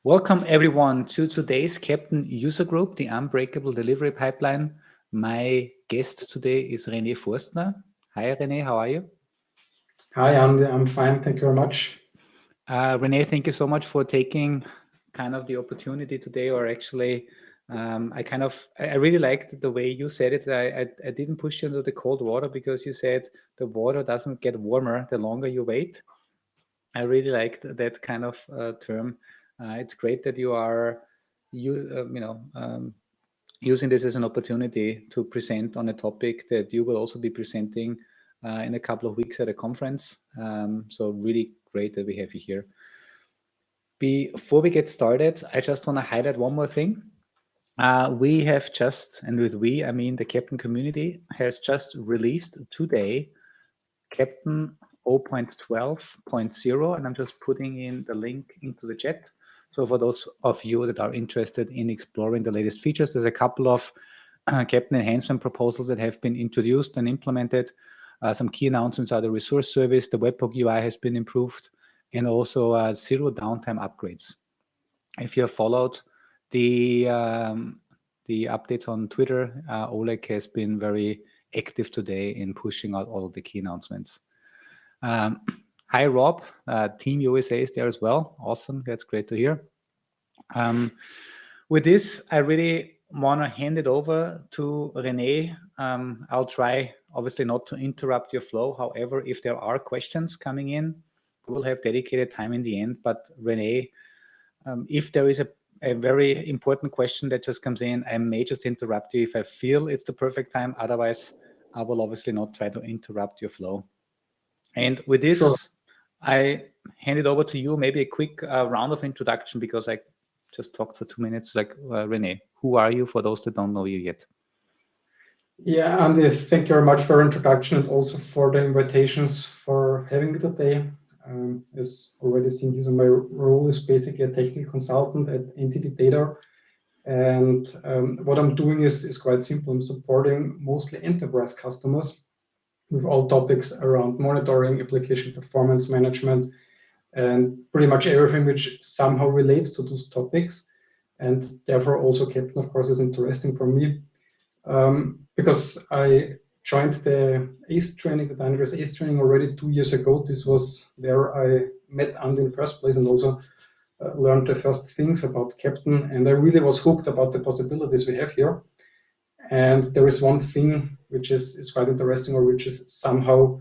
Welcome everyone to today's Keptn user group, the Unbreakable delivery pipeline. My guest today is René Forstner. Hi René, how are you? Hi Andy, I'm fine, thank you very much. René, thank you so much for taking kind of the opportunity today, or actually I really liked the way you said it. I didn't push you into the cold water because you said the water doesn't get warmer the longer you wait. I really liked that kind of term. It's great that you are using this as an opportunity to present on a topic that you will also be presenting in a couple of weeks at a conference. So really great that we have you here. Before we get started, I just want to highlight one more thing. We have just, and with we, I mean the Keptn community, has just released today Keptn 0.12.0, and I'm just putting in the link into the chat. So for those of you that are interested in exploring the latest features, there's a couple of Keptn enhancement proposals that have been introduced and implemented. Some key announcements are the resource service, the webhook UI has been improved, and also zero downtime upgrades. If you have followed the updates on Twitter, Oleg has been very active today in pushing out all of the key announcements. Hi Rob, Team USA is there as well. Awesome, that's great to hear. With this, I really want to hand it over to René. I'll try obviously not to interrupt your flow. However, if there are questions coming in, we'll have dedicated time in the end. But René, if there is a very important question that just comes in, I may just interrupt you if I feel it's the perfect time. Otherwise, I will obviously not try to interrupt your flow. And with this, sure, I hand it over to you. Maybe a quick round of introduction, because I just talked for 2 minutes. Like René, who are you for those that don't know you yet? Yeah, Andy, thank you very much for your introduction and also for the invitations for having me today. As already seen, my role is basically a technical consultant at NTT DATA. And what I'm doing is quite simple. I'm supporting mostly enterprise customers with all topics around monitoring, application performance management, and pretty much everything which somehow relates to those topics. And therefore also Keptn, of course, is interesting for me because I joined the ACE training, the Dynatrace ACE training already 2 years ago. This was where I met Andy in the first place and also learned the first things about Keptn. And I really was hooked about the possibilities we have here. And there is one thing which is quite interesting, or which is somehow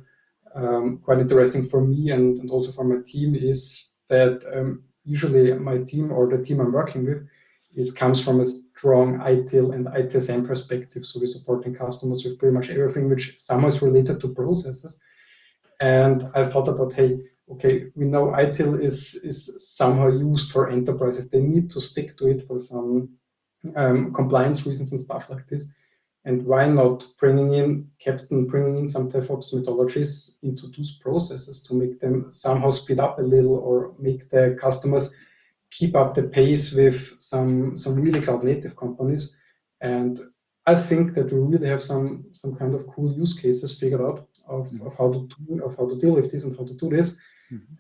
quite interesting for me and also for my team, is that usually my team, or the team I'm working with, comes from a strong ITIL and ITSM perspective. So we're supporting customers with pretty much everything which somehow is related to processes. And I thought about, hey, okay, we know ITIL is somehow used for enterprises. They need to stick to it for some compliance reasons and stuff like this. And why not bringing in Keptn, bringing in some DevOps methodologies into those processes to make them somehow speed up a little, or make the customers keep up the pace with some really cloud native companies. And I think that we really have some kind of cool use cases figured out of how to deal with this and how to do this.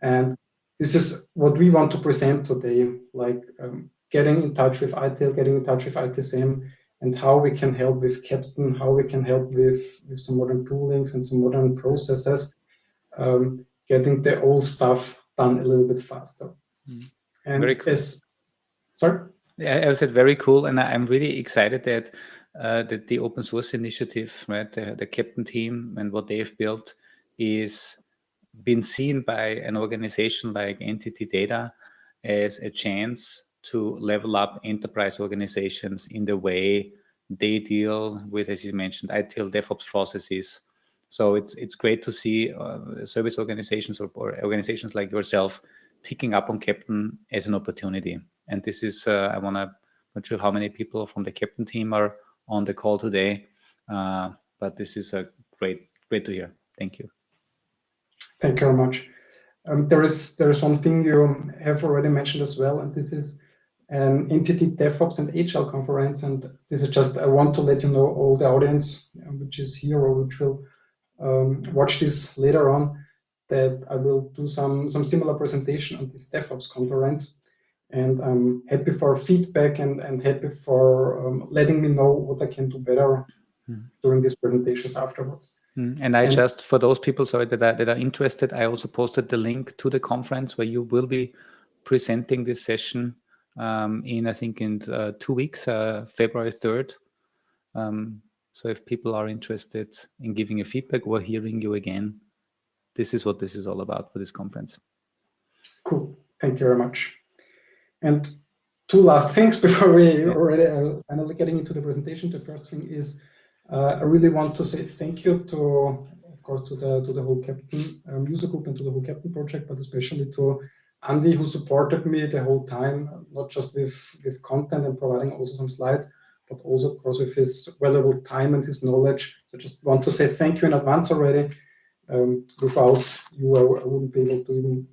And this is what we want to present today, like getting in touch with ITIL, getting in touch with ITSM, and how we can help with Keptn, how we can help with some modern toolings and some modern processes, getting the old stuff done a little bit faster. And very cool. Sorry? Yeah, I said very cool, and I'm really excited that the open source initiative, right, the Keptn Team and what they've built is been seen by an organization like NTT DATA as a chance to level up enterprise organizations in the way they deal with, as you mentioned, ITIL, DevOps processes. So it's great to see service organizations or organizations like yourself picking up on Keptn as an opportunity. And this is, not sure how many people from the Keptn team are on the call today, but this is a great to hear. Thank you. Thank you very much. There is one thing you have already mentioned as well, and this is an NTT DevOps and Agile conference. And this is just, I want to let you know, all the audience which is here or which will watch this later on, that I will do some similar presentation on this DevOps conference. And I'm happy for feedback and happy for letting me know what I can do better during these presentations afterwards. And I just, for those people, sorry, that are interested, I also posted the link to the conference where you will be presenting this session in, I think, in 2 weeks, February 3rd. So if people are interested in giving a feedback or hearing you again, this is what this is all about for this conference. Cool. Thank you very much. And 2 last things before we already finally getting into the presentation. The first thing is I really want to say thank you to, of course, to the whole Keptn user group and to the whole Keptn project, but especially to Andy, who supported me the whole time, not just with content and providing also some slides, but also, of course, with his valuable time and his knowledge. So just want to say thank you in advance already. Without you, I wouldn't be able to even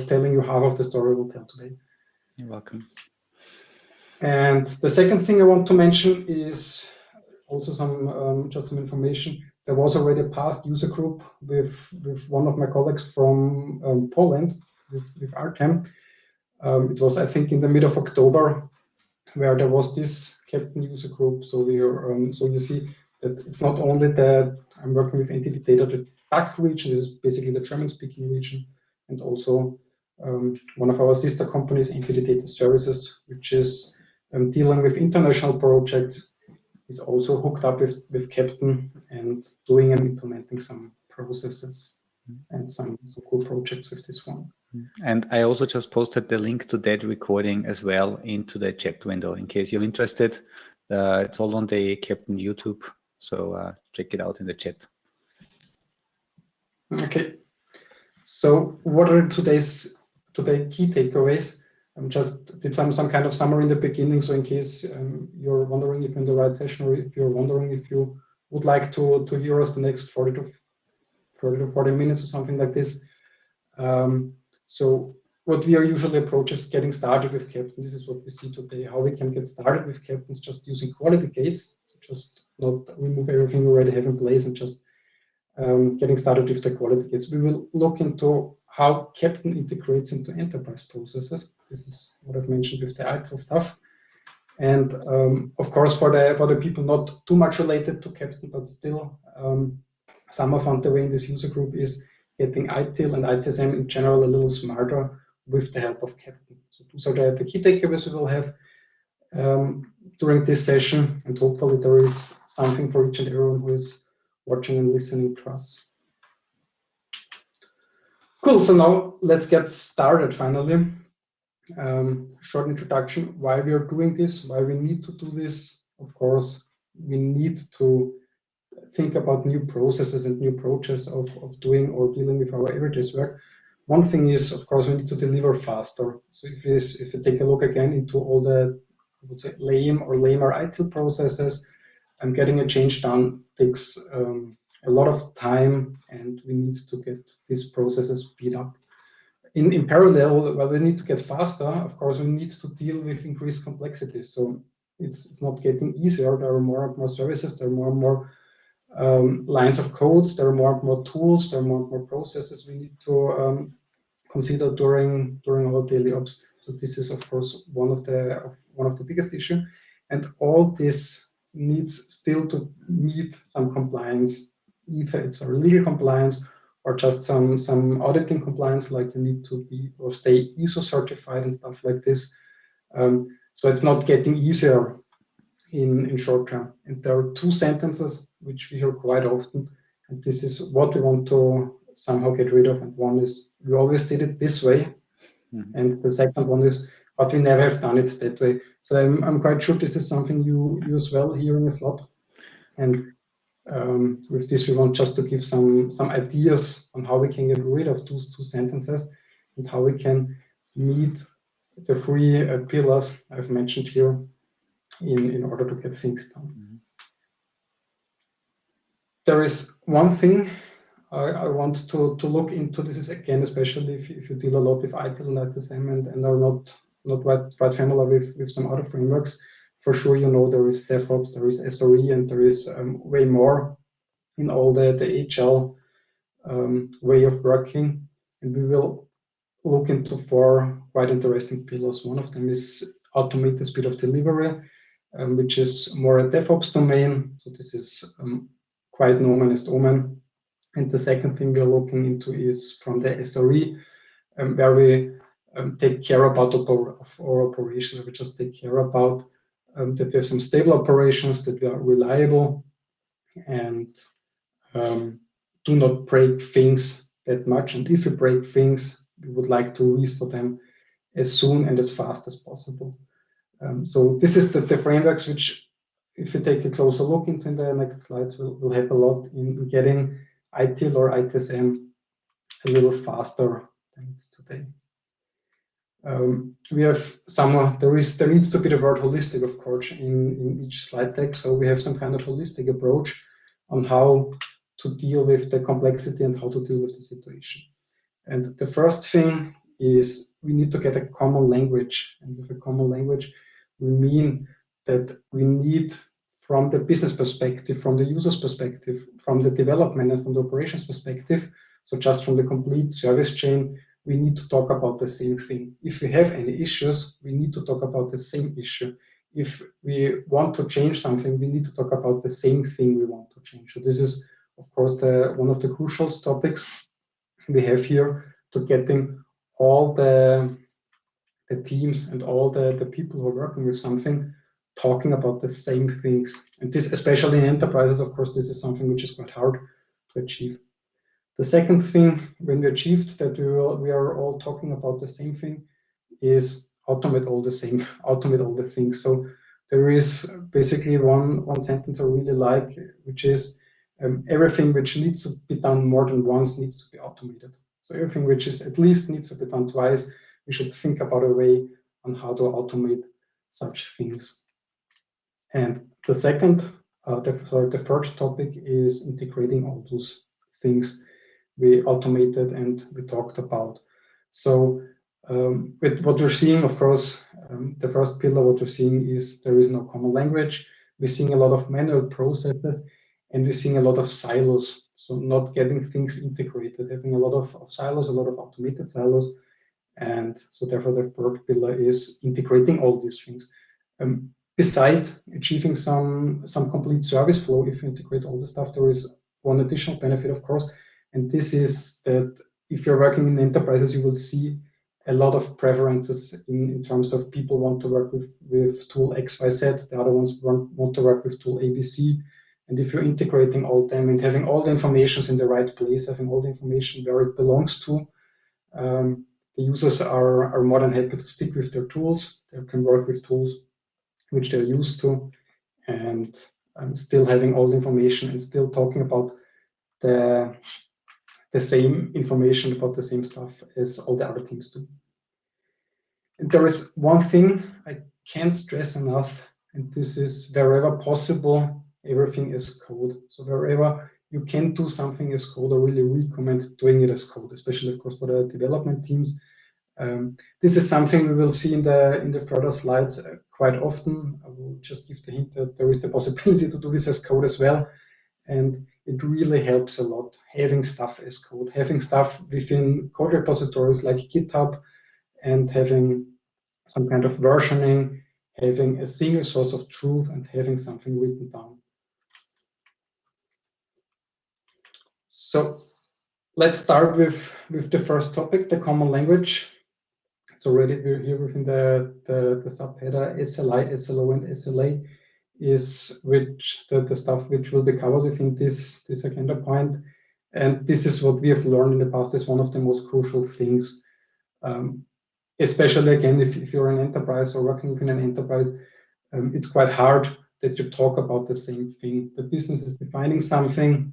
telling you half of the story we'll tell today. You're welcome. And the second thing I want to mention is also some just some information. There was already a past user group with one of my colleagues from Poland, with Artem. It was, I think, in the mid of October, where there was this Keptn user group. So we are, so you see that it's not only that I'm working with NTT DATA DACH region. This is basically the German-speaking region, and also one of our sister companies, NTT Data Services, which is dealing with international projects, is also hooked up with Keptn and doing and implementing some processes and some cool projects with this one. And I also just posted the link to that recording as well into the chat window in case you're interested. It's all on the Keptn YouTube, so check it out in the chat. Okay. So what are today's key takeaways? I just did some kind of summary in the beginning, so in case you're wondering if you're in the right session, or if you're wondering if you would like to hear us the next 40 to 40 minutes or something like this. So what we are usually approach is getting started with Keptn. This is what we see today. How we can get started with Keptn is just using quality gates, so just not remove everything we already have in place and just getting started with the quality gates. We will look into how Keptn integrates into enterprise processes. This is what I've mentioned with the ITIL stuff. And of course, for the people not too much related to Keptn, but still some are found the way in this user group is getting ITIL and ITSM in general a little smarter with the help of Keptn. So those are the key takeaways we will have during this session, and hopefully there is something for each and everyone who is watching and listening to us. Cool, so now let's get started finally. Short introduction, why we are doing this, why we need to do this. Of course, we need to think about new processes and new approaches of doing or dealing with our everyday work. One thing is, of course, we need to deliver faster. So if you take a look again into all the, I would say, lame or lamer ITIL processes, and getting a change done takes a lot of time, and we need to get these processes speed up. In parallel, while we need to get faster, of course, we need to deal with increased complexity. So it's not getting easier. There are more and more services. There are more and more lines of codes. There are more and more tools. There are more and more processes we need to consider during our daily ops. So this is, of course, one of the biggest issues. And all this needs still to meet some compliance, either it's a legal compliance or just some auditing compliance, like you need to be or stay ISO certified and stuff like this. So it's not getting easier in short term. And there are 2 sentences which we hear quite often, and this is what we want to somehow get rid of. And one is, we always did it this way. And the second one is, but we never have done it that way. So I'm quite sure this is something you as well hearing a lot. And with this, we want just to give some ideas on how we can get rid of those 2 sentences and how we can meet the 3 pillars I've mentioned here in order to get things done. There is one thing I want to look into. This is again, especially if you deal a lot with ITIL and ITSM and are not quite familiar with some other frameworks. For sure, you know there is DevOps, there is SRE, and there is way more in all the HL way of working. And we will look into 4 quite interesting pillars. One of them is automate the speed of delivery, which is more a DevOps domain. So this is quite known as Omen. And the second thing we are looking into is from the SRE, where we take care about our operations. We just take care about that we have some stable operations, that we are reliable, and do not break things that much. And if we break things, we would like to restore them as soon and as fast as possible. So this is the frameworks which, if you take a closer look into in the next slides, will help a lot in getting ITIL or ITSM a little faster than it's today. We have some, there needs to be the word holistic, of course, in each slide deck. So we have some kind of holistic approach on how to deal with the complexity and how to deal with the situation. And the first thing is we need to get a common language. And with a common language, we mean that we need, from the business perspective, from the user's perspective, from the development and from the operations perspective, so just from the complete service chain, we need to talk about the same thing. If we have any issues, we need to talk about the same issue. If we want to change something, we need to talk about the same thing we want to change. So this is, of course, one of the crucial topics we have here, to getting all the teams and all the people who are working with something talking about the same things. And this, especially in enterprises, of course, this is something which is quite hard to achieve. The second thing, when we achieved that we are all talking about the same thing, is automate all the things. So there is basically one sentence I really like, which is everything which needs to be done more than once needs to be automated. So everything which is at least needs to be done twice, we should think about a way on how to automate such things. And the third topic is integrating all those things we automated and we talked about. So with what we're seeing, of course, the first pillar, what we're seeing is there is no common language. We're seeing a lot of manual processes, and we're seeing a lot of silos. So not getting things integrated, having a lot of silos, a lot of automated silos. And so therefore the third pillar is integrating all these things. Besides achieving some complete service flow, if you integrate all the stuff, there is one additional benefit, of course, and this is that if you're working in enterprises, you will see a lot of preferences in terms of people want to work with tool XYZ, the other ones want to work with tool ABC. And if you're integrating all them and having all the information in the right place, having all the information where it belongs to, the users are more than happy to stick with their tools. They can work with tools which they're used to, and still having all the information and still talking about the same information, about the same stuff as all the other teams do. And there is one thing I can't stress enough, and this is wherever possible, everything is code. So wherever you can do something as code, I really recommend doing it as code, especially, of course, for the development teams. This is something we will see in the further slides quite often. I will just give the hint that there is the possibility to do this as code as well. And it really helps a lot, having stuff as code, having stuff within code repositories like GitHub, and having some kind of versioning, having a single source of truth, and having something written down. So let's start with the first topic, the common language. It's already here within the subheader SLI, SLO, and SLA is the stuff which will be covered within this agenda point. And this is what we have learned in the past is one of the most crucial things. Especially again, if you're an enterprise or working within an enterprise, it's quite hard that you talk about the same thing. The business is defining something.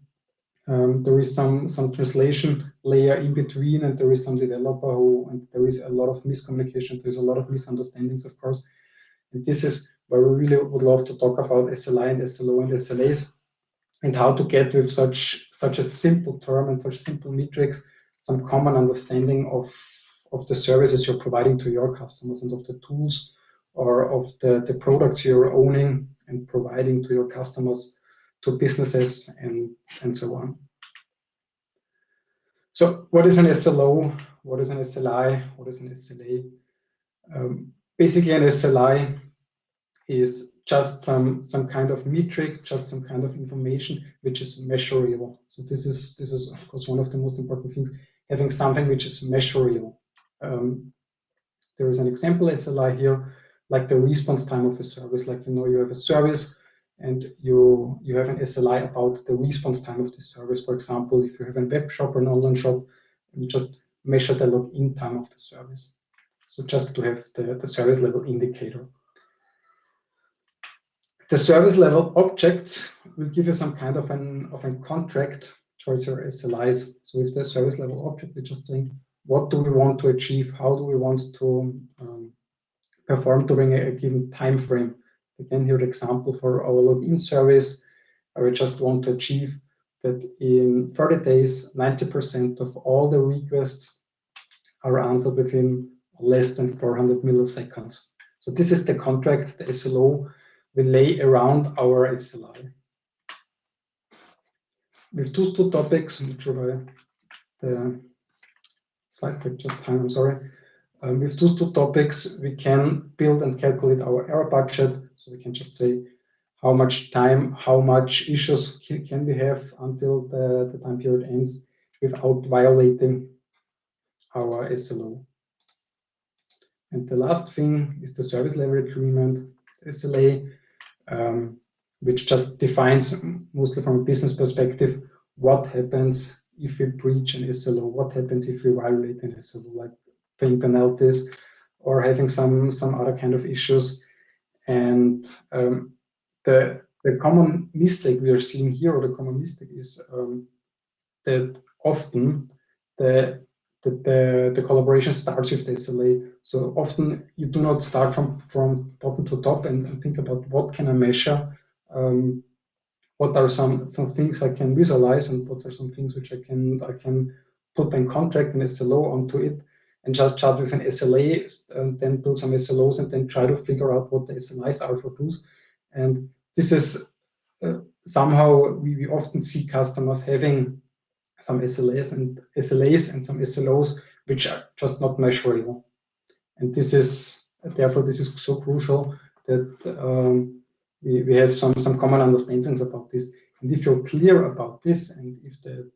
There is some translation layer in between, and there is some developer and there is a lot of miscommunication. There's a lot of misunderstandings, of course. And this is where we really would love to talk about SLI and SLO and SLAs, and how to get with such a simple term and such simple metrics some common understanding of the services you're providing to your customers and of the tools or of the products you're owning and providing to your customers, to businesses, and so on. So what is an SLO? what is an SLI? What is an SLA? Basically, an SLI is just some kind of metric, just some kind of information which is measurable. So this is of course one of the most important things, having something which is measurable. There is an example SLI here, like the response time of a service. Like, you have a service and you have an SLI about the response time of the service. For example, if you have a web shop or an online shop, you just measure the login time of the service. So just to have the service level indicator. The service level objects will give you some kind of a contract towards your SLIs. So with the service level object, we just think, what do we want to achieve? How do we want to perform during a given time frame? Again, here the example for our login service, we just want to achieve that in 30 days, 90% of all the requests are answered within less than 400 milliseconds. So this is the contract the SLO will lay around our SLI. With those two topics, the slide take just time, I'm sorry. With those two topics, we can build and calculate our error budget. So we can just say how much time, how much issues can we have until the time period ends without violating our SLO. And the last thing is the service level agreement, SLA, which just defines, mostly from a business perspective, what happens if we breach an SLO, what happens if we violate an SLO, like paying penalties or having some other kind of issues. And the common mistake we are seeing here, or the common mistake is that often the collaboration starts with the SLA. So often you do not start from bottom to top and think about what can I measure, what are some things I can visualize, and what are some things which I can put in contract and SLO onto it, and just start with an SLA, and then build some SLOs, and then try to figure out what the SLIs are for those. And this is somehow we often see customers having some SLAs and some SLOs which are just not measurable. And therefore this is so crucial that we have some common understandings about this. And if you're clear about this, and if the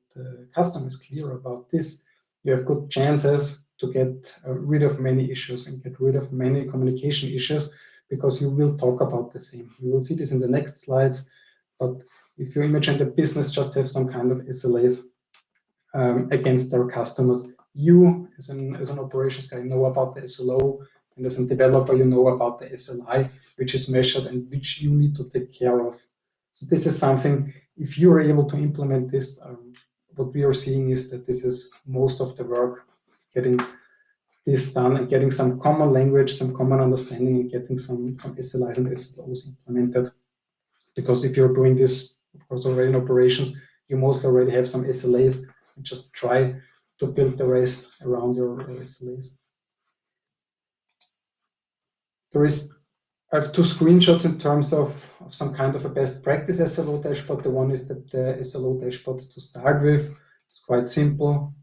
customer is clear about this, you have good chances to get rid of many issues and get rid of many communication issues, because you will talk about the same. You will see this in the next slides. But if you imagine the business just have some kind of SLAs against their customers, you as an operations guy know about the SLO, and as a developer you know about the SLI, which is measured and which you need to take care of. So this is something, if you are able to implement this, what we are seeing is that this is most of the work, getting this done and getting some common language, some common understanding, and getting some SLIs and SLOs implemented. Because if you're doing this, of course, already in operations, you mostly already have some SLAs, and just try to build the rest around your SLAs. I have two screenshots in terms of some kind of a best practice SLO dashboard. The one is the SLO dashboard to start with. It's quite simple.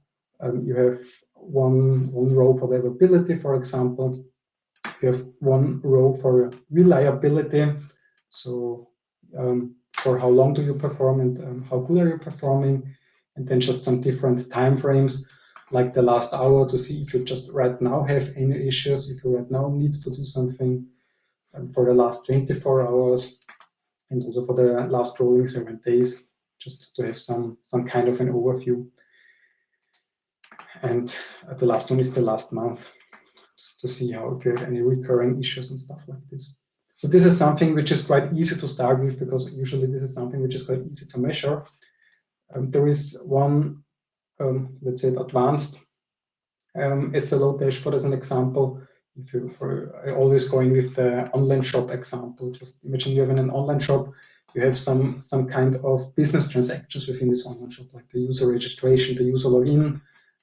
You have one row for the availability, for example. You have one row for reliability. So for how long do you perform, and how good are you performing, and then just some different time frames, like the last hour, to see if you just right now have any issues, if you right now need to do something, for the last 24 hours, and also for the last rolling 7 days, just to have some kind of an overview. And the last one is the last month, to see how, if you have any recurring issues and stuff like this. So this is something which is quite easy to start with, because usually this is something which is quite easy to measure. There is one, let's say, advanced SLO dashboard as an example. If you always going with the online shop example, just imagine you have in an online shop, you have some kind of business transactions within this online shop, like the user registration, the user login,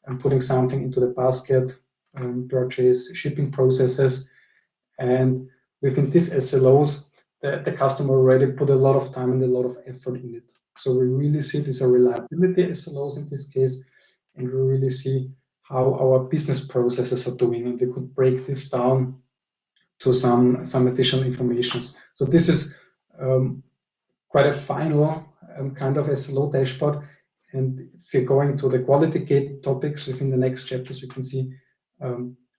and putting something into the basket, purchase, shipping processes. And within these SLOs, the customer already put a lot of time and a lot of effort in it. So we really see these are reliability SLOs in this case, and we really see how our business processes are doing, and we could break this down to some additional informations. So this is quite a final kind of SLO dashboard. And if you're going to the quality gate topics within the next chapters, we can see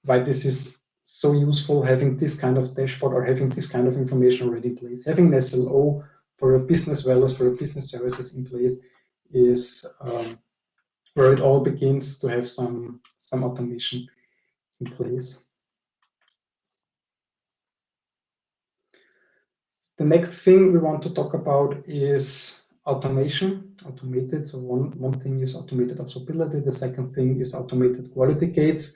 why this is so useful, having this kind of dashboard or having this kind of information already in place. Having an SLO for your business values, for your business services in place is where it all begins to have some automation in place. The next thing we want to talk about is automation, automated. So one thing is automated observability. The second thing is automated quality gates.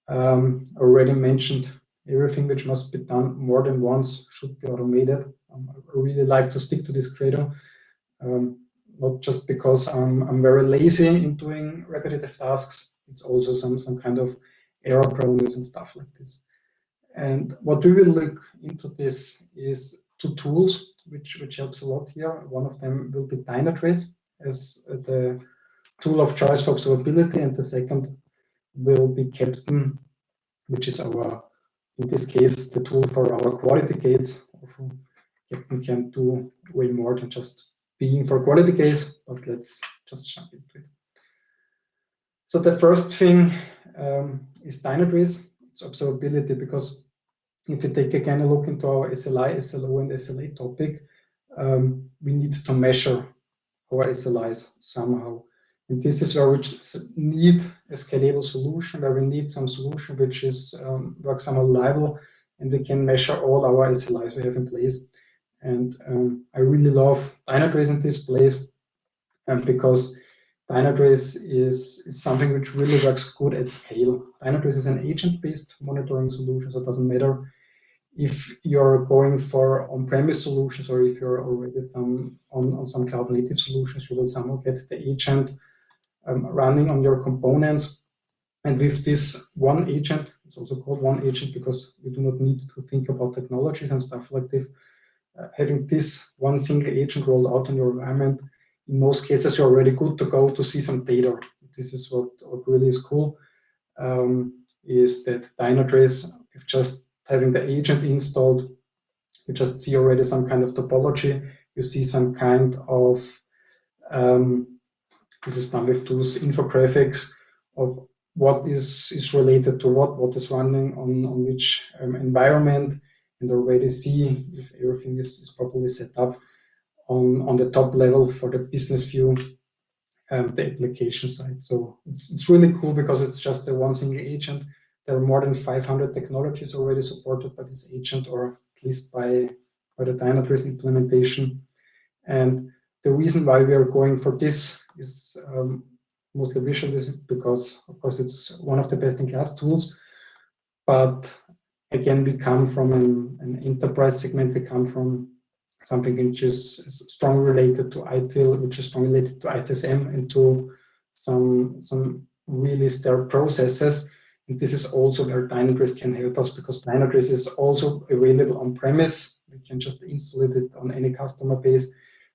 Already mentioned everything which must be done more than once should be automated. I really like to stick to this credo, not just because I'm very lazy in doing repetitive tasks. It's also some kind of error proneness and stuff like this. And what we will look into this is two tools which helps a lot here. One of them will be Dynatrace as the tool of choice for observability, and the second will be Keptn, which is our, in this case, the tool for our quality gates. Keptn can do way more than just being for quality gates, but let's just jump into it. So the first thing is Dynatrace. It's observability, because if you take again a look into our SLI, SLO, and SLA topic, we need to measure our SLIs somehow. And this is where we need a scalable solution, where we need some solution which is works on a level, and we can measure all our SLIs we have in place. And I really love Dynatrace in this place, because Dynatrace is something which really works good at scale. Dynatrace is an agent-based monitoring solution, so it doesn't matter if you're going for on-premise solutions or if you're already on some cloud-native solutions, you will somehow get the agent running on your components. And with this one agent, it's also called one agent because you do not need to think about technologies and stuff like this. Having this one single agent rolled out on your environment, in most cases, you're already good to go to see some data. This is what really is cool, is that Dynatrace, with just having the agent installed, you just see already some kind of topology. You see some kind of, this is done with those infographics of what is related to what is running on which environment, and already see if everything is properly set up on the top level for the business view, the application side. So it's really cool because it's just a one single agent. There are more than 500 technologies already supported by this agent, or at least by the Dynatrace implementation. And the reason why we are going for this is mostly visual, is because, of course, it's one of the best-in-class tools. But again, we come from an enterprise segment. We come from something which is strongly related to ITIL, which is strongly related to ITSM, and to some really sterile processes. And this is also where Dynatrace can help us, because Dynatrace is also available on premise. We can just install it on any customer base.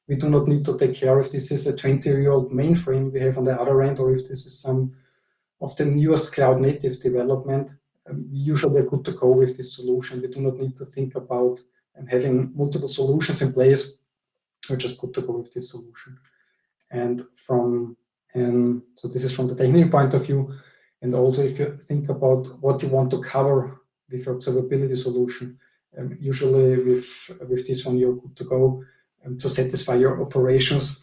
We do not need to take care if this is a 20-year-old mainframe we have on the other end, or if this is some of the newest cloud native development. We usually are good to go with this solution. We do not need to think about having multiple solutions in place. We're just good to go with this solution. And so this is from the technical point of view. And also, if you think about what you want to cover with your observability solution, usually with this one, you're good to go to satisfy your operations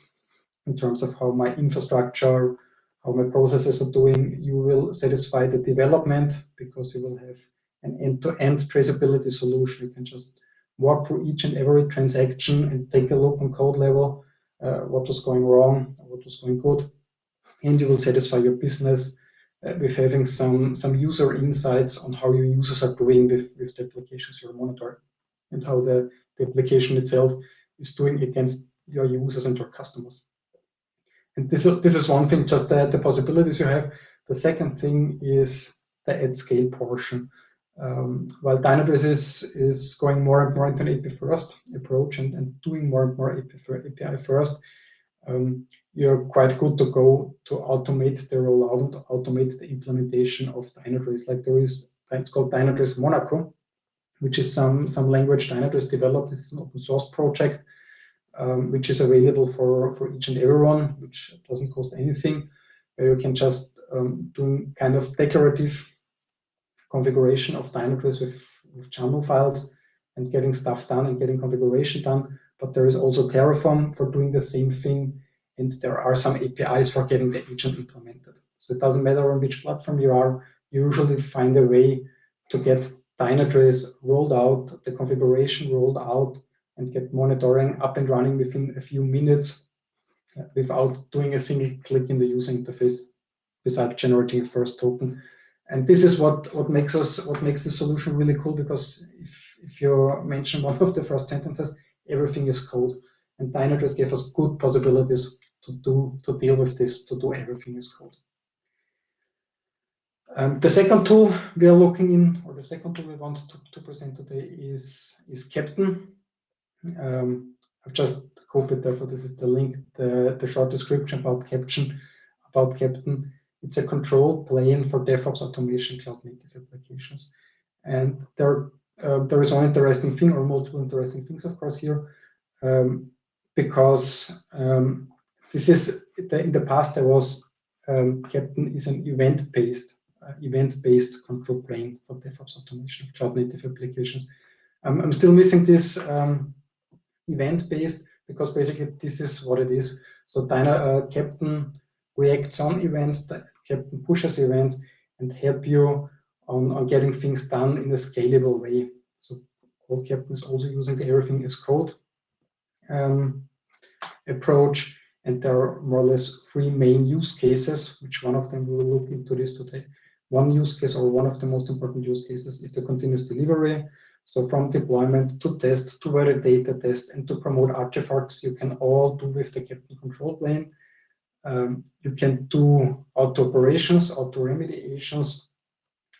in terms of how my infrastructure, how my processes are doing. You will satisfy the development because you will have an end-to-end traceability solution. You can just walk through each and every transaction and take a look on code level, what was going wrong, what was going good. And you will satisfy your business with having some user insights on how your users are doing with the applications you're monitoring, and how the application itself is doing against your users and your customers. And this is one thing, just the possibilities you have. The second thing is the at-scale portion. While Dynatrace is going more and more into an API first approach and doing more and more API first, you're quite good to go to automate the rollout, automate the implementation of Dynatrace. Like it's called Dynatrace Monaco, which is some language Dynatrace developed. This is an open source project, which is available for each and everyone, which doesn't cost anything, where you can just do kind of declarative configuration of Dynatrace with YAML files and getting stuff done and getting configuration done. But there is also Terraform for doing the same thing, and there are some APIs for getting the agent implemented. So it doesn't matter on which platform you are, you usually find a way to get Dynatrace rolled out, the configuration rolled out, and get monitoring up and running within a few minutes without doing a single click in the user interface, besides generating a first token. And this is what makes this solution really cool, because if you mention one of the first sentences, everything is code. And Dynatrace gave us good possibilities to deal with this, to do everything is code. The second tool we are looking in, or the second tool we want to present today is Keptn. I've just copied, therefore this is the link, the short description about Keptn. It's a control plane for DevOps automation cloud native applications. And there is one interesting thing, or multiple interesting things, of course, here, because this is in the past there was Keptn is an event-based control plane for DevOps automation of cloud native applications. I'm still missing this event-based, because basically this is what it is. So Keptn reacts on events, Keptn pushes events, and help you on getting things done in a scalable way. So all Keptn is also using the everything is code approach, and there are more or less three main use cases, which one of them we will look into this today. One use case, or one of the most important use cases, is the continuous delivery. So from deployment to test to validate the tests and to promote artifacts, you can all do with the Keptn control plane. You can do auto operations, auto remediations,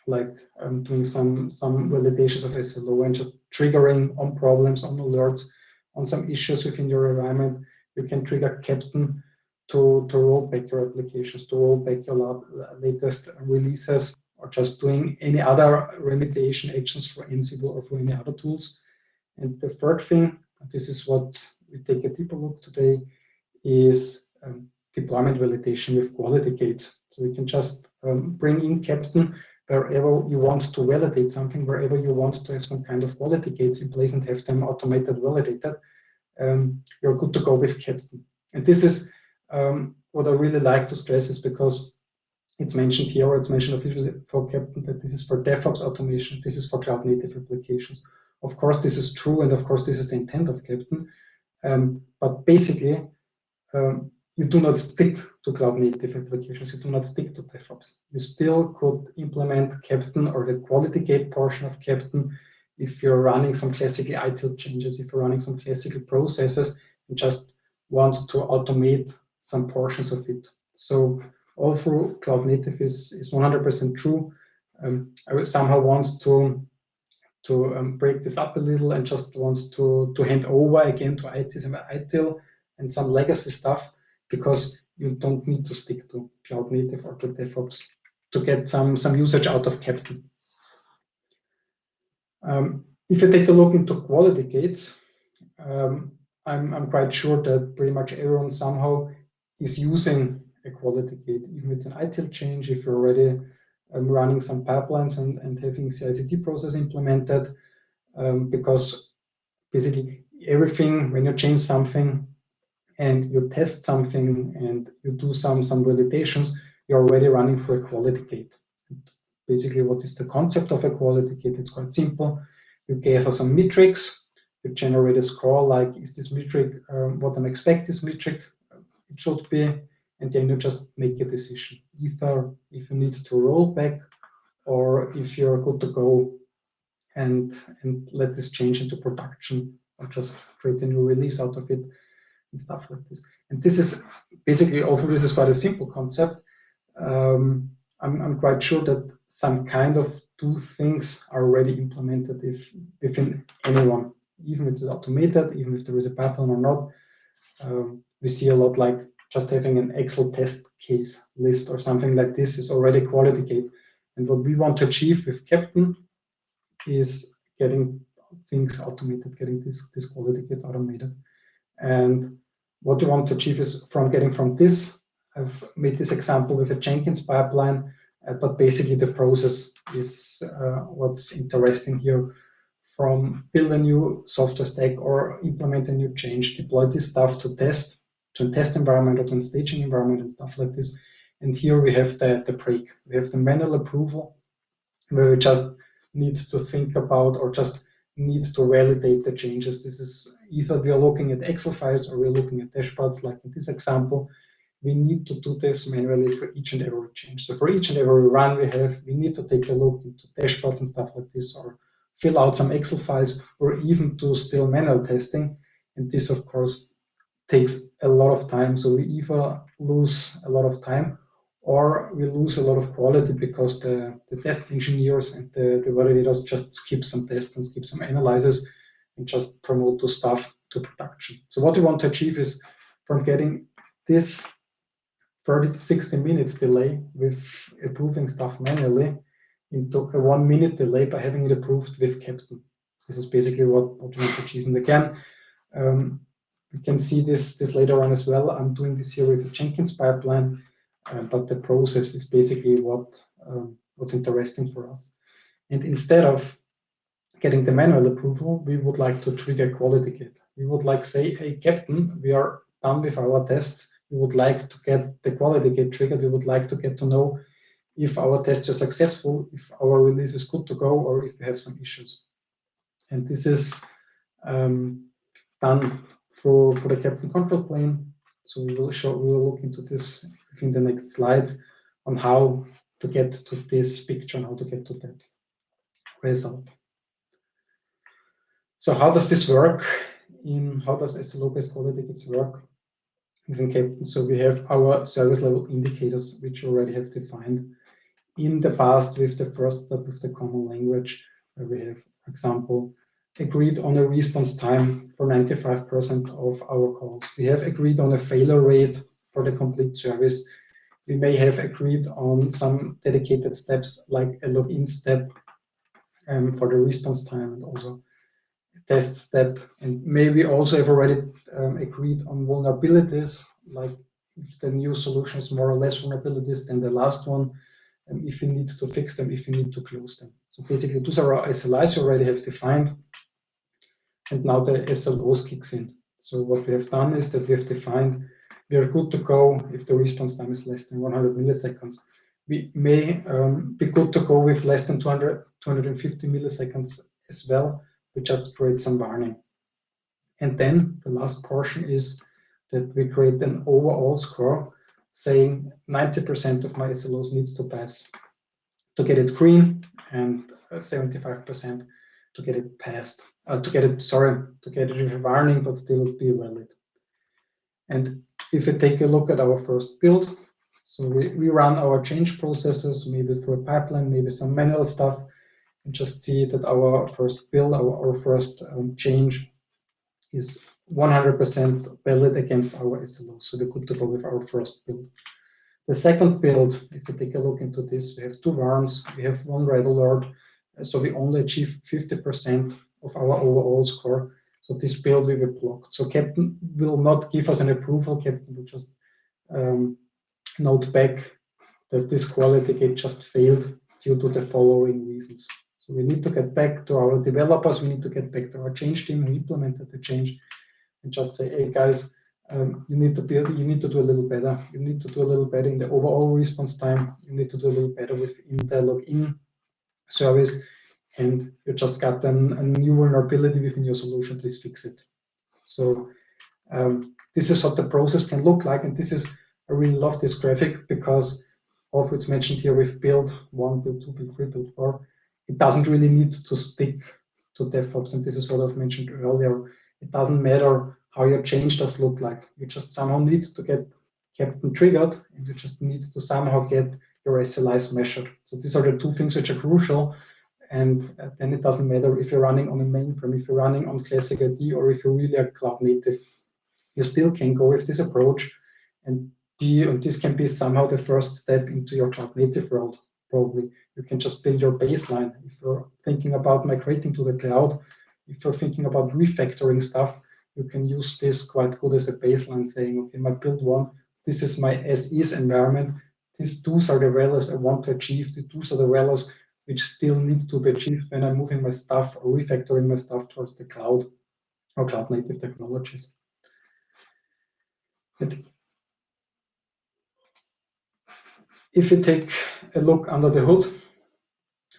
like doing some validations of SLO and just triggering on problems, on alerts, on some issues within your environment. You can trigger Keptn to roll back your applications, to roll back your latest releases, or just doing any other remediation actions for Ansible or for any other tools. And the third thing, this is what we take a deeper look today, is deployment validation with quality gates. So we can just bring in Keptn wherever you want to validate something, wherever you want to have some kind of quality gates in place and have them automated, validated. You're good to go with Keptn. And this is what I really like to stress, is because it's mentioned here, or it's mentioned officially for Keptn, that this is for DevOps automation, this is for cloud native applications. Of course, this is true, and of course, this is the intent of Keptn. But basically, you do not stick to cloud native applications, you do not stick to DevOps. You still could implement Keptn, or the quality gate portion of Keptn, if you're running some classical ITIL changes, if you're running some classical processes, and just want to automate some portions of it. So all through cloud native is 100% true. I somehow want to break this up a little and just want to hand over again to ITIL and some legacy stuff, because you don't need to stick to cloud native or to DevOps to get some usage out of Keptn. If you take a look into quality gates, I'm quite sure that pretty much everyone somehow is using a quality gate, even if it's an ITIL change, if you're already running some pipelines and having CI/CD process implemented, because basically everything, when you change something and you test something and you do some validations, you're already running for a quality gate. And basically, what is the concept of a quality gate? It's quite simple. You gather some metrics, you generate a score, like, is this metric what I expect this metric it should be, and then you just make a decision, either if you need to roll back or if you're good to go and let this change into production, or just create a new release out of it and stuff like this. And this is basically, although this is quite a simple concept, I'm quite sure that some kind of two things are already implemented within anyone, even if it's automated, even if there is a pattern or not. we see a lot like just having an Excel test case list or something like this is already a quality gate. And what we want to achieve with Keptn is getting things automated, getting these quality gates automated. And what we want to achieve is getting from this, I've made this example with a Jenkins pipeline, but basically the process is what's interesting here. From build a new software stack or implement a new change, deploy this stuff to a test environment or to a staging environment and stuff like this. And here we have the break. We have the manual approval where we just need to think about or just need to validate the changes. This is either we are looking at Excel files or we're looking at dashboards like in this example. We need to do this manually for each and every change. So for each and every run we need to take a look into dashboards and stuff like this, or fill out some Excel files, or even do still manual testing. And this, of course, takes a lot of time. So we either lose a lot of time or we lose a lot of quality because the test engineers and the validators just skip some tests and skip some analysis and just promote the stuff to production. So what we want to achieve is from getting this 30 to 60 minutes delay with approving stuff manually into a 1 minute delay by having it approved with Keptn. This is basically what we want to achieve. And again, we can see this later on as well. I'm doing this here with a Jenkins pipeline, but the process is basically what's interesting for us. And instead of getting the manual approval, we would like to trigger quality gate. We would like say, hey, Keptn, we are done with our tests. We would like to get the quality gate triggered. We would like to get to know if our tests are successful, if our release is good to go, or if we have some issues. And this is done for the Keptn control plane. So we will look into this within the next slides on how to get to this picture and how to get to that result. So how does this work? How does SLO-based quality gates work within Keptn? So we have our service level indicators, which we already have defined in the past with the first step with the common language, where we have, for example, agreed on a response time for 95% of our calls. We have agreed on a failure rate for the complete service. We may have agreed on some dedicated steps like a login step for the response time and also a test step. And maybe also have already agreed on vulnerabilities, like if the new solution is more or less vulnerabilities than the last one, if we need to fix them, if we need to close them. So basically, those are our SLIs you already have defined. And now the SLOs kicks in. So what we have done is that we have defined we are good to go if the response time is less than 100 milliseconds. We may be good to go with less than 250 milliseconds as well. We just create some warning. And then the last portion is that we create an overall score saying 90% of my SLOs needs to pass to get it green and 75% to get it passed, to get it with a warning, but still be valid. And if we take a look at our first build, so we run our change processes, maybe through a pipeline, maybe some manual stuff, and just see that our first build, our first change is 100% valid against our SLO. So we're good to go with our first build. The second build, if we take a look into this, we have two warns, we have one red alert, so we only achieve 50% of our overall score. So this build will be blocked. So Keptn will not give us an approval. Keptn will just note back that this quality gate just failed due to the following reasons. So we need to get back to our developers, we need to get back to our change team who implemented the change and just say, hey guys, you need to do a little better. You need to do a little better in the overall response time. You need to do a little better within the login service. And you just got a new vulnerability within your solution, please fix it. So this is what the process can look like. And I really love this graphic because of what's mentioned here with build 1, build 2, build 3, build 4. It doesn't really need to stick to DevOps. And this is what I've mentioned earlier. It doesn't matter how your change does look like. You just somehow need to get Keptn triggered, and you just need to somehow get your SLIs measured. So these are the two things which are crucial. And then it doesn't matter if you're running on a mainframe, if you're running on classic ID, or if you're really a cloud native. you still can go with this approach and this can be somehow the first step into your cloud native world. Probably you can just build your baseline. If you're thinking about migrating to the cloud, if you're thinking about refactoring stuff, you can use this quite good as a baseline, saying, okay, my build one, this is my as-is environment. These those are the values I want to achieve. Those are the values which still need to be achieved when I'm moving my stuff or refactoring my stuff towards the cloud or cloud native technologies. And if you take a look under the hood,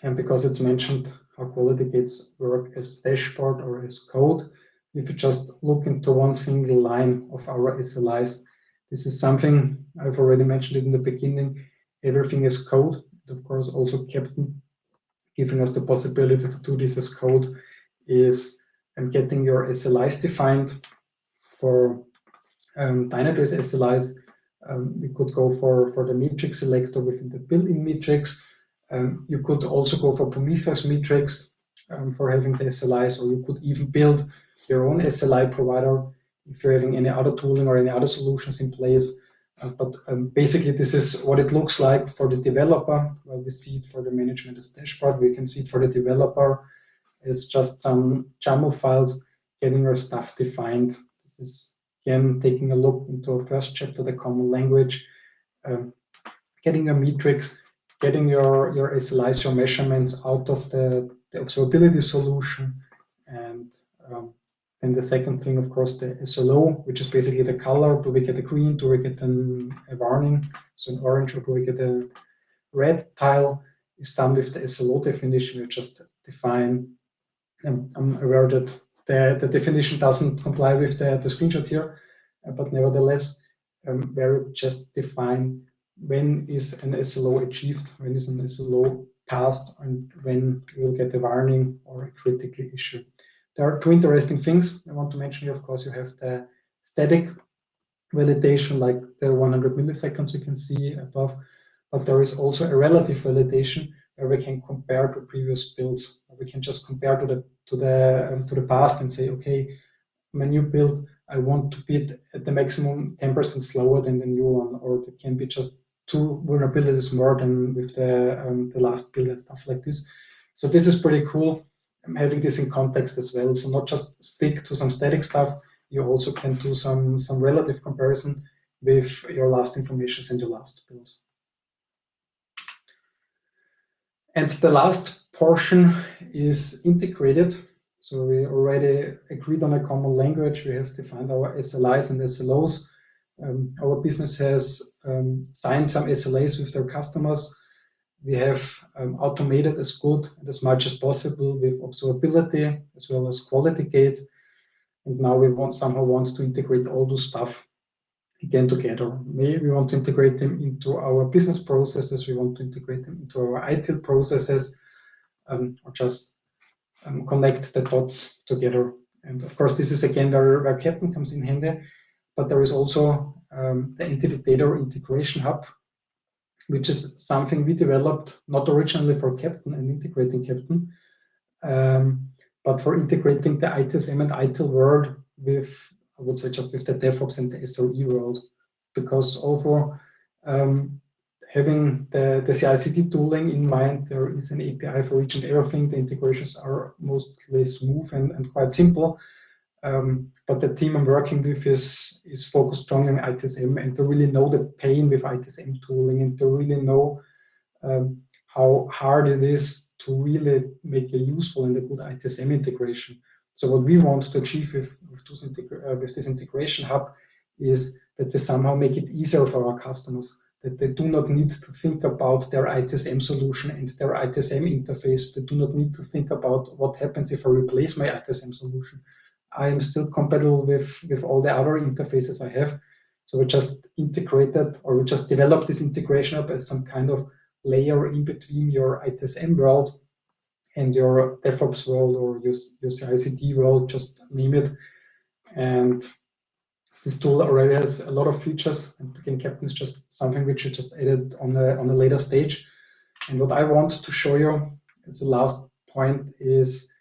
and because it's mentioned how quality gates work as dashboard or as code, if you just look into one single line of our SLIs, this is something I've already mentioned it in the beginning. Everything is code. And of course, also Keptn giving us the possibility to do this as code is getting your SLIs defined. For Dynatrace SLIs, we could go for the metric selector within the built-in metrics. You could also go for Prometheus metrics for having the SLIs, or you could even build your own SLI provider if you're having any other tooling or any other solutions in place. But basically, this is what it looks like for the developer. Well, we see it for the management as dashboard. We can see it for the developer as just some YAML files, getting your stuff defined. This is, again, taking a look into our first chapter, the common language, getting your metrics, getting your SLIs, your measurements out of the observability solution. And then the second thing, of course, the SLO, which is basically the color. Do we get a green? Do we get a warning? So an orange, or do we get a red tile? Is done with the SLO definition. We just define. I'm aware that the definition doesn't comply with the screenshot here, but nevertheless, where we just define when is an SLO achieved, when is an SLO passed, and when we will get a warning or a critical issue. There are two interesting things I want to mention here. Of course, you have the static validation, like the 100 milliseconds you can see above, but there is also a relative validation where we can compare to previous builds. We can just compare to the past and say, okay, my new build, I want to be at the maximum 10% slower than the new one, or it can be just 2 vulnerabilities more than with the last build and stuff like this. So this is pretty cool. I'm having this in context as well. So not just stick to some static stuff, you also can do some relative comparison with your last informations and your last builds. And the last portion is integrated. So we already agreed on a common language. We have defined our SLIs and SLOs. Our business has signed some SLAs with their customers. We have automated as good and as much as possible with observability as well as quality gates. And now we somehow want to integrate all those stuff again together. We want to integrate them into our business processes. We want to integrate them into our ITIL processes, or just connect the dots together. And of course, this is again where Keptn comes in handy. But there is also the NTT Data Integration Hub, which is something we developed not originally for Keptn and integrating Keptn, but for integrating the ITSM and ITIL world with, I would say, just with the DevOps and the SRE world. Because also having the CI/CD tooling in mind, there is an API for each and everything. The integrations are mostly smooth and quite simple. But the team I'm working with is focused strongly on ITSM, and they really know the pain with ITSM tooling, and they really know how hard it is to really make a useful and a good ITSM integration. So what we want to achieve with this integration hub is that we somehow make it easier for our customers, that they do not need to think about their ITSM solution and their ITSM interface. They do not need to think about what happens if I replace my ITSM solution. I am still compatible with all the other interfaces I have. So we just integrated, or we just developed this integration up as some kind of layer in between your ITSM world and your DevOps world, or your CI/CD world, just name it. And this tool already has a lot of features. And again, Keptn is just something which we just added on a later stage. And what I want to show you as the last point is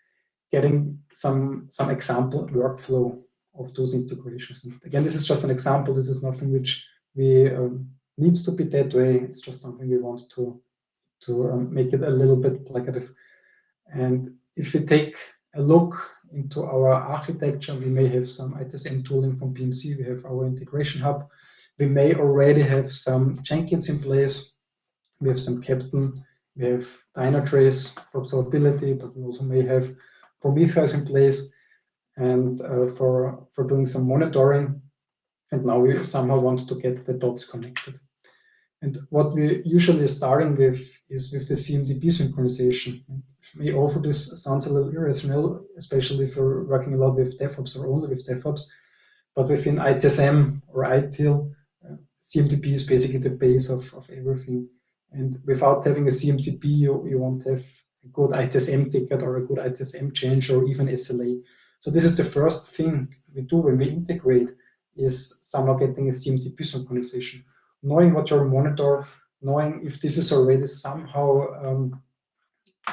getting some example workflow those integrations. And again, this is just an example. This is nothing which we needs to be that way. It's just something we want to make it a little bit placative. And if we take a look into our architecture, we may have some ITSM tooling from PMC. We have our integration hub. We may already have some Jenkins in place. We have some Keptn. We have Dynatrace for observability, but we also may have Prometheus in place and for doing some monitoring. And now we somehow want to get the dots connected. And what we usually are starting with is with the CMDB synchronization. May offer this sounds a little irrational, especially if you're working a lot with DevOps or only with DevOps. But within ITSM or ITIL, CMDB is basically the base of everything. And without having a CMDB, you won't have a good ITSM ticket or a good ITSM change or even SLA. So this is the first thing we do when we integrate, is somehow getting a CMDB synchronization. Knowing what you monitor, knowing if this is already somehow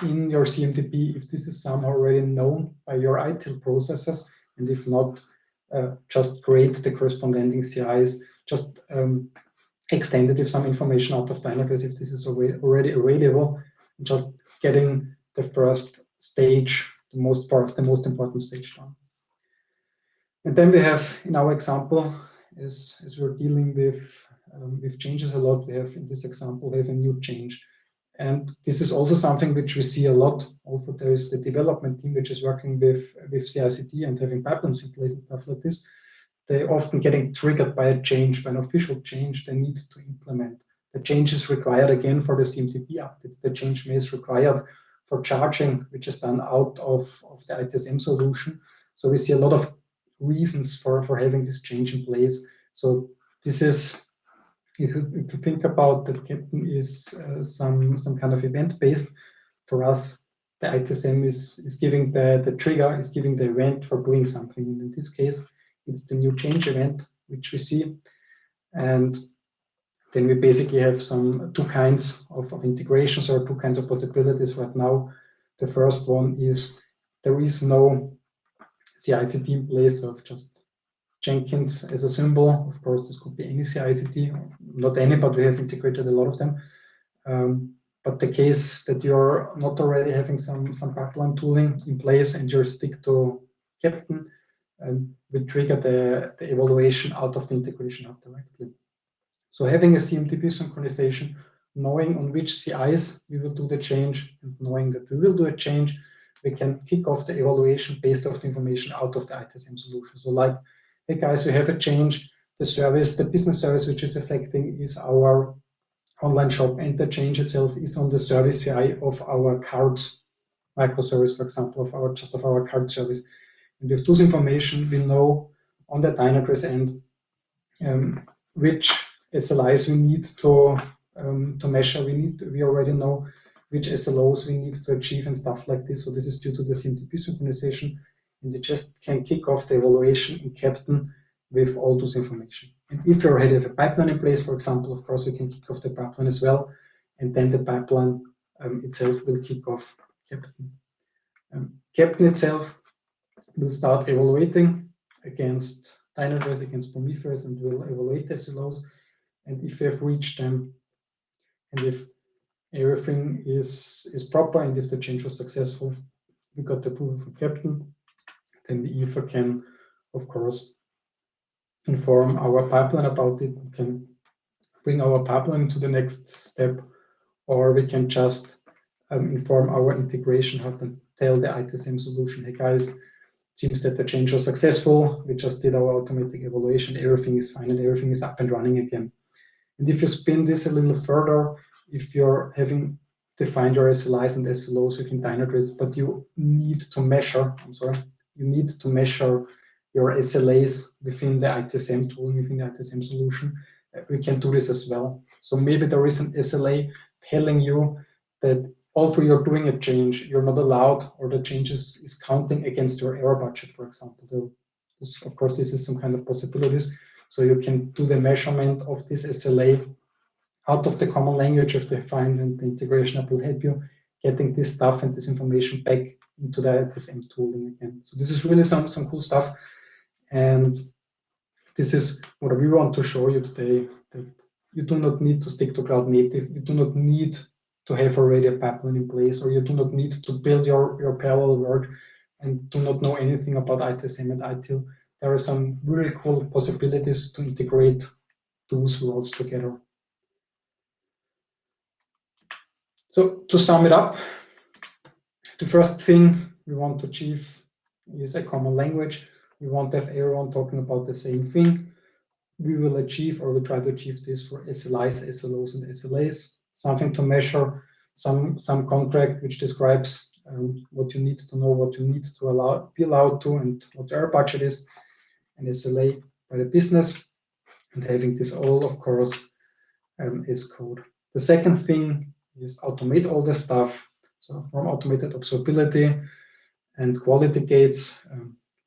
in your CMDB, if this is somehow already known by your ITIL processes, and if not, just create the corresponding CIs, just extend it with some information out of Dynatrace if this is already available, just getting the first stage, the most important stage done. And then we have, in our example, as we're dealing with changes a lot, we have in this example, we have a new change. And this is also something which we see a lot. Also, there is the development team which is working with CI/CD and having pipelines in place and stuff like this. They're often getting triggered by a change, by an official change they need to implement. The change is required again for the CMDB updates. The change may is required for charging, which is done out of the ITSM solution. So we see a lot of reasons for having this change in place. So this is, if you think about that, Keptn is some kind of event-based. For us, the ITSM is giving the trigger, is giving the event for doing something. And in this case, it's the new change event, which we see. And then we basically have two kinds of integrations or two kinds of possibilities right now. The first one is there is no CI/CD in place of just Jenkins as a symbol. Of course, this could be any CI/CD, not any, but we have integrated a lot of them. But the case that you're not already having some pipeline tooling in place and you stick to Keptn, will trigger the evaluation out of the integration hub directly. So having a CMDB synchronization, knowing on which CIs we will do the change, and knowing that we will do a change, we can kick off the evaluation based off the information out of the ITSM solution. So like, hey guys, we have a change. The service, the business service which is affecting is our online shop, and the change itself is on the service CI of our cards microservice, for example, of our card service. And with those information, we know on the Dynatrace end which SLIs we need to measure. We already know which SLOs we need to achieve and stuff like this. So this is due to the CMDB synchronization, and you just can kick off the evaluation in Keptn with all those information. And if you already have a pipeline in place, for example, of course, you can kick off the pipeline as well, and then the pipeline itself will kick off Keptn. Keptn itself will start evaluating against Dynatrace, against Prometheus, and will evaluate the SLOs. And if we have reached them, and if everything is proper, and if the change was successful, we got the approval from Keptn, then we either can, of course, inform our pipeline about it, we can bring our pipeline to the next step, or we can just inform our integration hub and tell the ITSM solution, hey guys, it seems that the change was successful, we just did our automatic evaluation, everything is fine and everything is up and running again. And if you spin this a little further, if you're having defined your SLIs and SLOs within Dynatrace, but you need to measure, you need to measure your SLAs within the ITSM tool, within the ITSM solution, we can do this as well. So maybe there is an SLA telling you that although you're doing a change, you're not allowed, or the change is counting against your error budget, for example. Of course, this is some kind of possibilities. So you can do the measurement of this SLA out of the common language of the defined, and the integration app will help you getting this stuff and this information back into the ITSM tooling again. So this is really some cool stuff. And this is what we want to show you today, that you do not need to stick to cloud native. You do not need to have already a pipeline in place, or you do not need to build your parallel work and do not know anything about ITSM and ITIL. There are some really cool possibilities to integrate those worlds together. So to sum it up, the first thing we want to achieve is a common language. We want to have everyone talking about the same thing. We will achieve, or we try to achieve this for SLIs, SLOs, and SLAs, something to measure, some contract which describes what you need to know, what you need to be allowed to, and what your budget is, an SLA by the business, and having this all, of course, as code. The second thing is automate all the stuff. So from automated observability and quality gates,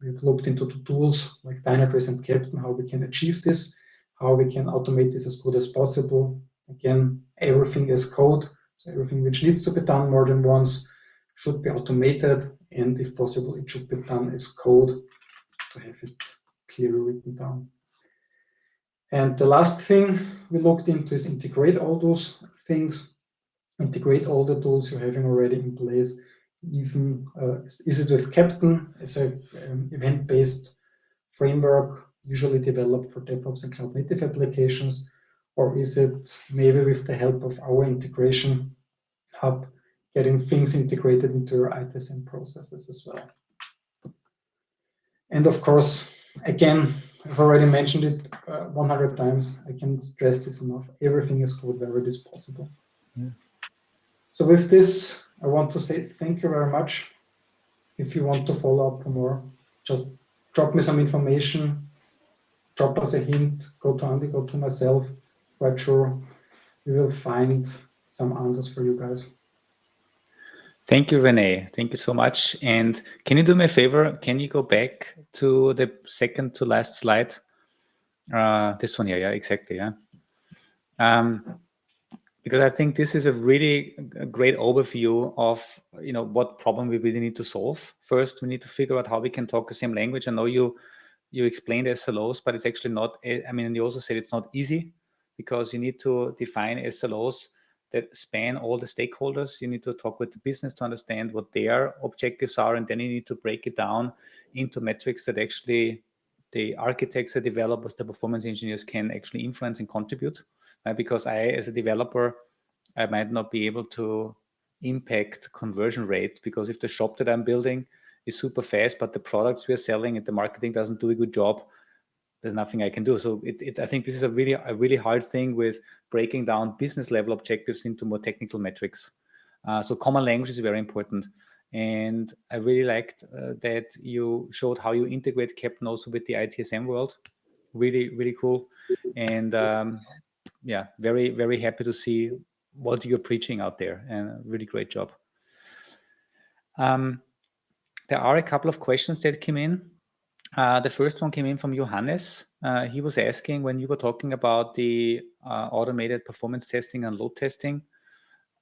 we've looked into the tools like Dynatrace and Keptn, how we can achieve this, how we can automate this as good as possible. Again, everything is code, so everything which needs to be done more than once should be automated, and if possible, it should be done as code to have it clearly written down. And the last thing we looked into is integrate all those things, integrate all the tools you're having already in place. Even is it with Keptn as an event-based framework usually developed for DevOps and cloud native applications, or is it maybe with the help of our integration hub, getting things integrated into your ITSM processes as well? And of course, again, I've already mentioned it 100 times. I can't stress this enough. Everything is code where it is possible. Yeah. So with this, I want to say thank you very much. If you want to follow up for more, just drop me some information, drop us a hint, go to Andy, go to myself. Quite sure we will find some answers for you guys. Thank you, René. Thank you so much. And can you do me a favor? Can you go back to the second to last slide? This one here, yeah, exactly, yeah. Because I think this is a really great overview of what problem we really need to solve. First, we need to figure out how we can talk the same language. I know you explained SLOs, but it's actually not. I mean, you also said it's not easy because you need to define SLOs that span all the stakeholders. You need to talk with the business to understand what their objectives are, and then you need to break it down into metrics that actually the architects, the developers, the performance engineers can actually influence and contribute. Because I, as a developer, I might not be able to impact conversion rate, because if the shop that I'm building is super fast, but the products we're selling and the marketing doesn't do a good job, there's nothing I can do. So I think this is a really hard thing with breaking down business level objectives into more technical metrics. So common language is very important. And I really liked that you showed how you integrate Keptn also with the ITSM world. Really cool. And yeah, very happy to see what you're preaching out there, and really great job. There are a couple of questions that came in. The first one came in from Johannes. He was asking, when you were talking about the automated performance testing and load testing,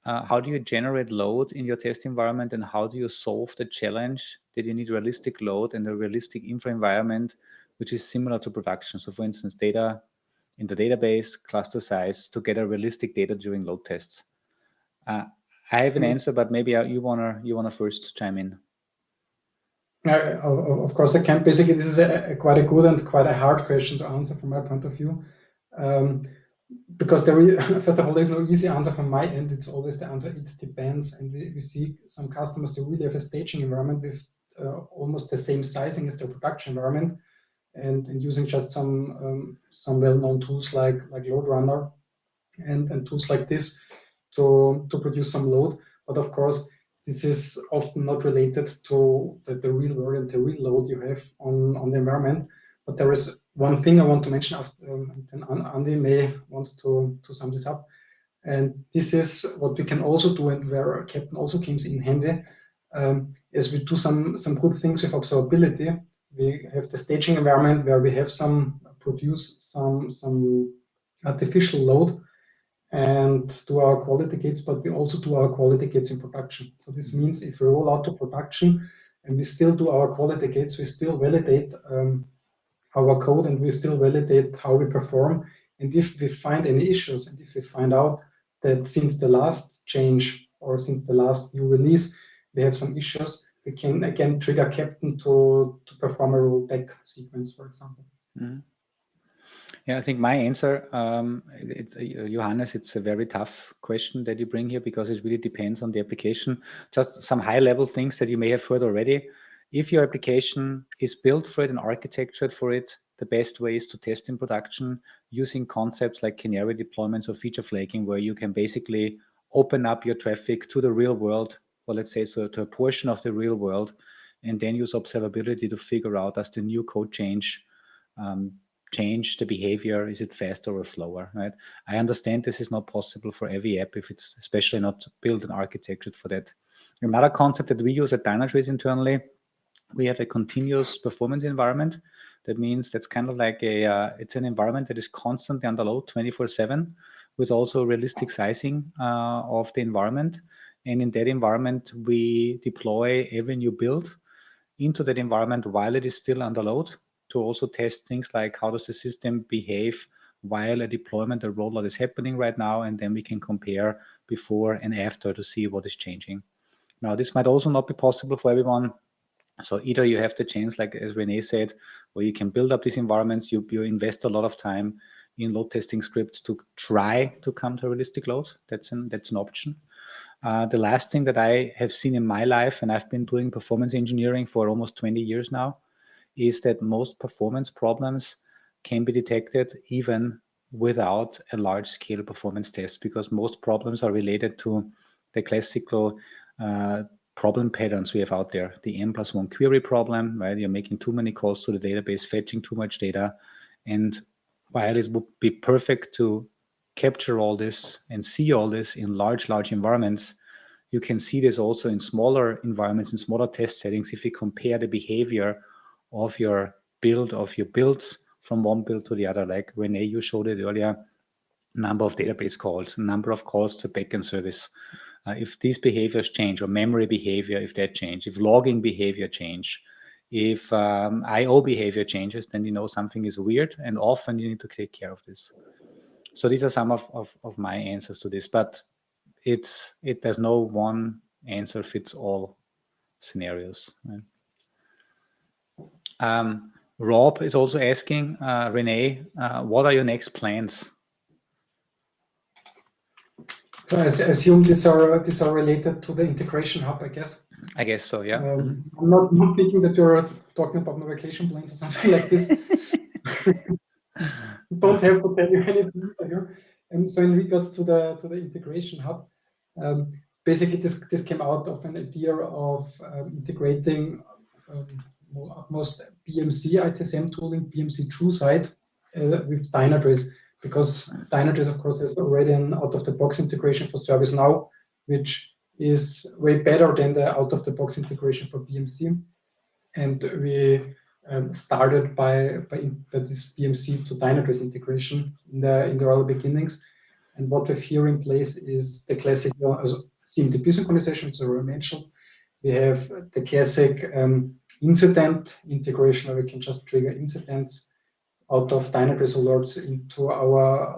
how do you generate load in your test environment, and how do you solve the challenge that you need realistic load and a realistic infra environment, which is similar to production? So for instance, data in the database, cluster size, to get a realistic data during load tests. I have an answer, but maybe you wanna first chime in. Of course I can. Basically, this is quite a good and quite a hard question to answer from my point of view, because first of all, there's no easy answer from my end. It's always the answer, it depends. And we see some customers, they really have a staging environment with almost the same sizing as their production environment, and using just some well-known tools like Load Runner and tools like this to produce some load. But of course, this is often not related to the real world and the real load you have on the environment. But there is one thing I want to mention, and then Andy may want to sum this up. And this is what we can also do, and where Keptn also comes in handy, as we do some good things with observability. We have the staging environment where we have produce some artificial load and do our quality gates, but we also do our quality gates in production. So this means if we roll out to production and we still do our quality gates, we still validate our code and we still validate how we perform. And if we find any issues, and if we find out that since the last change or since the last new release, we have some issues, we can again trigger Keptn to perform a rollback sequence, for example. Mm-hmm. Yeah, I think my answer, Johannes, it's a very tough question that you bring here because it really depends on the application. Just some high-level things that you may have heard already. If your application is built for it and architectured for it, the best way is to test in production using concepts like canary deployments or feature flagging, where you can basically open up your traffic to the real world, or let's say so to a portion of the real world, and then use observability to figure out, does the new code change the behavior? Is it faster or slower, right? I understand this is not possible for every app if it's especially not built and architected for that. Another concept that we use at Dynatrace internally, we have a continuous performance environment. That means that's kind of like it's an environment that is constantly under load 24/7 with also realistic sizing of the environment. And in that environment, we deploy every new build into that environment while it is still under load, to also test things like how does the system behave while a deployment or rollout is happening right now, and then we can compare before and after to see what is changing. Now, this might also not be possible for everyone. So either you have the chance, like as René said, where you can build up these environments, you invest a lot of time in load testing scripts to try to come to a realistic load. That's an option. The last thing that I have seen in my life, and I've been doing performance engineering for almost 20 years now, is that most performance problems can be detected even without a large-scale performance test, because most problems are related to the classical problem patterns we have out there. The n+1 query problem, right? You're making too many calls to the database, fetching too much data. And while it would be perfect to capture all this and see all this in large environments, you can see this also in smaller environments, in smaller test settings. If you compare the behavior of your builds from one build to the other, like René, you showed it earlier, number of database calls, number of calls to backend service. If these behaviors change, or memory behavior, if that change, if logging behavior change, if IO behavior changes, then you know something is weird, and often you need to take care of this. So these are some of my answers to this, but there's no one answer fits all scenarios. Right? Rob is also asking, René, what are your next plans? So I assume these are related to the integration hub, I guess. I guess so, yeah. I'm not thinking that you're talking about my vacation plans or something like this. Don't have to tell you anything here. And so in regards to the integration hub, basically this came out of an idea of integrating most BMC ITSM tooling, BMC TrueSight with Dynatrace, because Dynatrace, of course, has already an out-of-the-box integration for ServiceNow, which is way better than the out-of-the-box integration for BMC. And we started by this BMC to Dynatrace integration in the early beginnings. And what we have here in place is the classic CMDB synchronization, which I already mentioned. We have the classic incident integration, where we can just trigger incidents out of Dynatrace alerts into our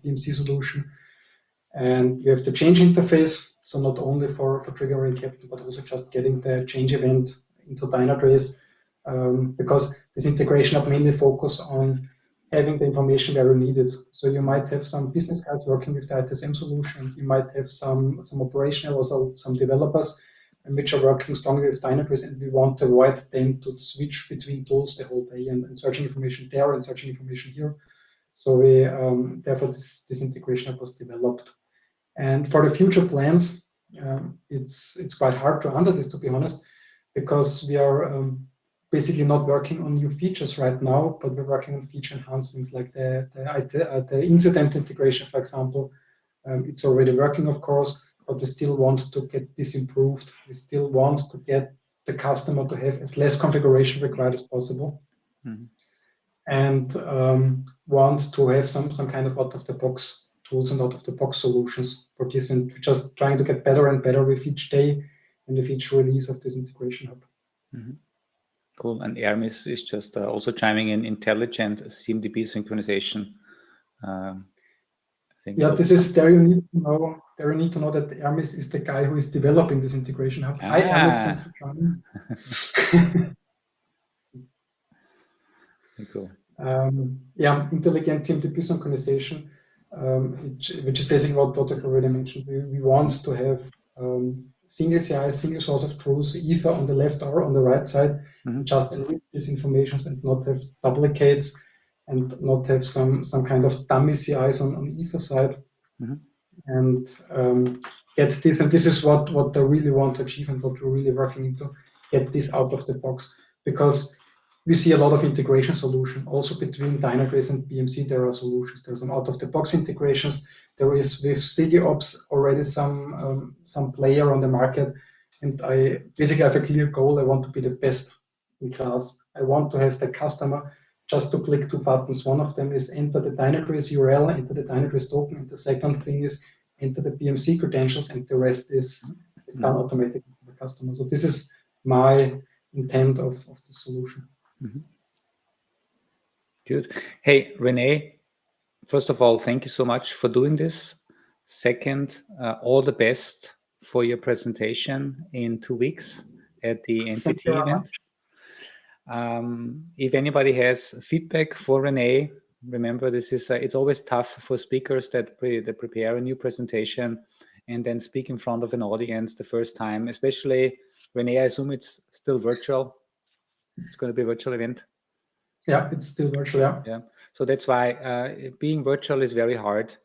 BMC solution. And we have the change interface, so not only for triggering Keptn, but also just getting the change event into Dynatrace, because this integration will mainly focus on having the information where you need it. So you might have some business guys working with the ITSM solution. You might have some operational, also some developers, which are working strongly with Dynatrace, and we want to avoid them to switch between tools the whole day and searching information there and searching information here. So we therefore this integration was developed. And for the future plans, it's quite hard to answer this, to be honest, because we are basically not working on new features right now, but we're working on feature enhancements like the incident integration, for example. It's already working, of course, but we still want to get this improved. We still want to get the customer to have as less configuration required as possible, and want to have some kind of out-of-the-box tools and out-of-the-box solutions for this, and just trying to get better and better with each day and with each release of this integration hub. Cool. And Hermes is just also chiming in intelligent CMDB synchronization. I think yeah, this is there. You need to know. There you need to know that Hermes is the guy who is developing this integration hub. Hi, Hermes. Thanks for joining. Cool. Yeah, intelligent CMDB synchronization, which is basically what I've already mentioned. We want to have single CI, single source of truth, either on the left or on the right side, just enrich these informations and not have duplicates and not have some kind of dummy CIs on either side. And get this, and this is what I really want to achieve and what we're really working into, get this out of the box, because we see a lot of integration solution also between Dynatrace and BMC. There are solutions. There are some out-of-the-box integrations. There is with CDOps already some player on the market, and I basically have a clear goal. I want to be the best in class. I want to have the customer just to click 2 buttons. One of them is enter the Dynatrace URL, enter the Dynatrace token, and the second thing is enter the BMC credentials, and the rest is done automatically for the customer. So this is my intent of the solution. Good. Hey, René, first of all, thank you so much for doing this. Second, all the best for your presentation in 2 weeks at the NTT event. If anybody has feedback for René, remember this is it's always tough for speakers that prepare a new presentation and then speak in front of an audience the first time, especially René. I assume it's still virtual. It's going to be a virtual event. Yeah, it's still virtual. Yeah. So that's why being virtual is very hard,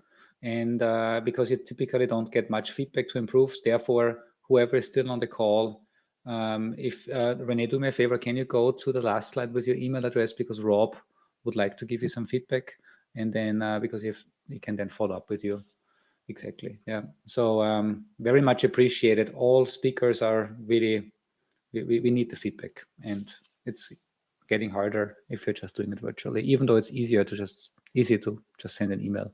and because you typically don't get much feedback to improve. Therefore, whoever is still on the call, if René, do me a favor, can you go to the last slide with your email address, because Rob would like to give you some feedback, and then because he can then follow up with you. Exactly. Yeah. So very much appreciated. All speakers are really, we need the feedback, and it's getting harder if you're just doing it virtually, even though it's easy to just send an email.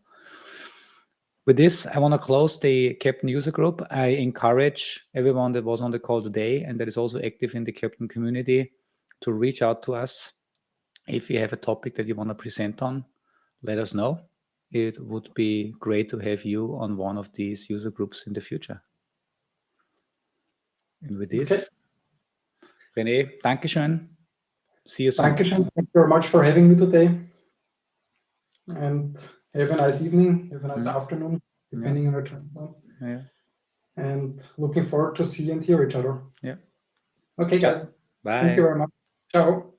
With this, I want to close the Keptn user group. I encourage everyone that was on the call today and that is also active in the Keptn community to reach out to us. If you have a topic that you want to present on, let us know. It would be great to have you on one of these user groups in the future. And with this, René, Dankeschön. See you soon. Dankeschön. Thank you very much for having me today. And have a nice evening, have a nice afternoon, depending on your time zone. Yeah. And looking forward to see and hear each other. Yeah. Okay, guys. Bye. Thank you very much. Ciao.